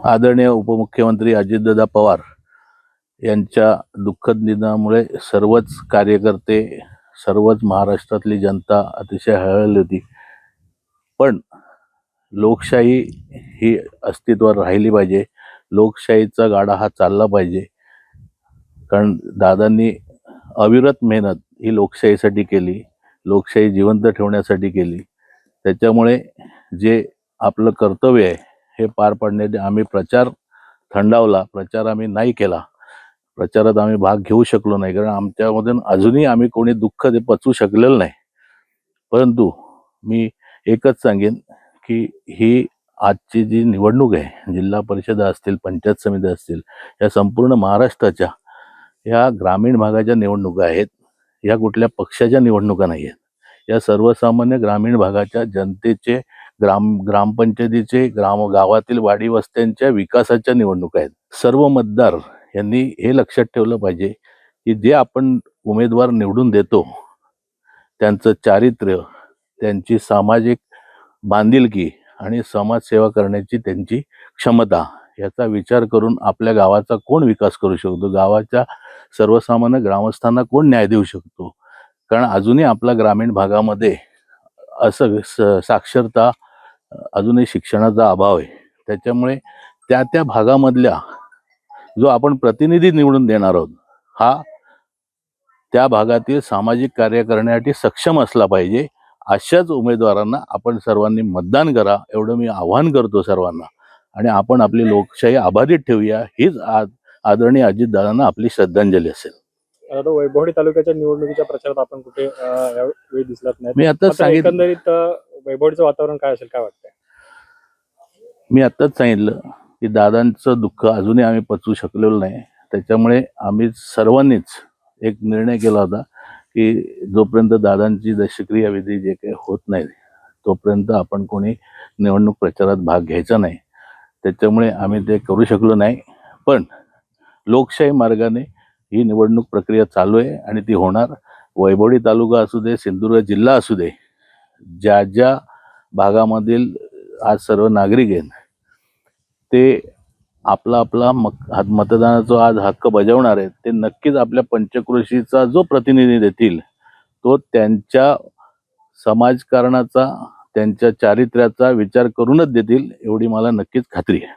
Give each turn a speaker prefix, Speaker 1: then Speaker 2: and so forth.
Speaker 1: आदरणीय उपमुख्यमंत्री अजितदादा पवार यांच्या दुःखद निधनामुळे सर्वच कार्यकर्ते, सर्वच महाराष्ट्रातली जनता अतिशय हळहळली होती. पण लोकशाही ही अस्तित्वात राहिली पाहिजे, लोकशाहीचा गाडा हा चालला पाहिजे. कारण दादांनी अविरत मेहनत ही लोकशाहीसाठी केली, लोकशाही जिवंत ठेवण्यासाठी केली. त्याच्यामुळे जे आपलं कर्तव्य आहे हे पार पाडण्यासाठी आम्ही प्रचार थंडावला, प्रचार आम्ही नाही केला, प्रचारात आम्ही भाग घेऊ शकलो नाही, कारण आमच्यामधून अजूनही आम्ही कोणी दुःख ते पचवू शकलेलं नाही. परंतु मी एकच सांगेन की ही आजची जी निवडणूक आहे, जिल्हा परिषद असतील, पंचायत समिती असतील, या संपूर्ण महाराष्ट्राच्या या ग्रामीण भागाच्या निवडणुका आहेत. या कुठल्या पक्षाच्या निवडणुका नाही आहेत. या सर्वसामान्य ग्रामीण भागाच्या जनतेचे, ग्रामपंचायतीचे, गावातील वाडी वस्त्यांच्या विकासाच्या निवडणुका आहेत. सर्व मतदार यांनी हे लक्षात ठेवलं पाहिजे की जे आपण उमेदवार निवडून देतो त्यांचं चारित्र्य, त्यांची सामाजिक बांधिलकी आणि समाजसेवा करण्याची त्यांची क्षमता याचा विचार करून आपल्या गावाचा कोण विकास करू शकतो, गावाच्या सर्वसामान्य ग्रामस्थांना कोण न्याय देऊ शकतो. कारण अजूनही आपल्या ग्रामीण भागामध्ये असं साक्षरता, अजूनही शिक्षणाचा अभाव आहे. त्याच्यामुळे त्या भागामधल्या जो आपण प्रतिनिधी निवडून देणार आहोत हा त्या भागातील सामाजिक कार्य करण्यासाठी सक्षम असला पाहिजे. अशाच उमेदवारांना आपण सर्वांनी मतदान करा, एवढं मी आवाहन करतो सर्वांना. आणि आपण आपली लोकशाही अबाधित ठेवूया, हीच आदरणीय अजितदादांना आपली श्रद्धांजली असेल.
Speaker 2: वैभववाडी तालुक्याच्या निवडणुकीच्या प्रचारात आपण कुठे यावेळी दिसलात नाही.
Speaker 1: मी आताच सांगितलं,
Speaker 2: एकंदरीत वैभववाडीचं वातावरण काय असेल, काय वाटतंय?
Speaker 1: मी आताच सांगितलं की दादांचं दुःख अजूनही आम्ही पचवू शकलेलो नाही. त्याच्यामुळे आम्ही सर्वांनीच एक निर्णय केला होता की जोपर्यंत दादांची दशक्रिया विधी जे काही होत नाही तोपर्यंत आपण कोणी निवडणूक प्रचारात भाग घ्यायचा नाही. त्याच्यामुळे आम्ही ते करू शकलो नाही. पण लोकशाही मार्गाने ही निवडणूक प्रक्रिया चालू आहे आणि ती होणार. वैभववाडी तालुका असू दे, सिंधुदुर्ग जिल्हा असू दे, ज्या ज्या भागामधील आज सर्व नागरिक आहेत ते आपला मतदानाचा आज हक्क बजावणार आहेत. ते नक्कीच आपल्या पंचक्रोशीचा जो प्रतिनिधी देतील तो त्यांच्या समाजकारणाचा, त्यांच्या चारित्र्याचा विचार करूनच देतील, एवढी मला नक्कीच खात्री आहे.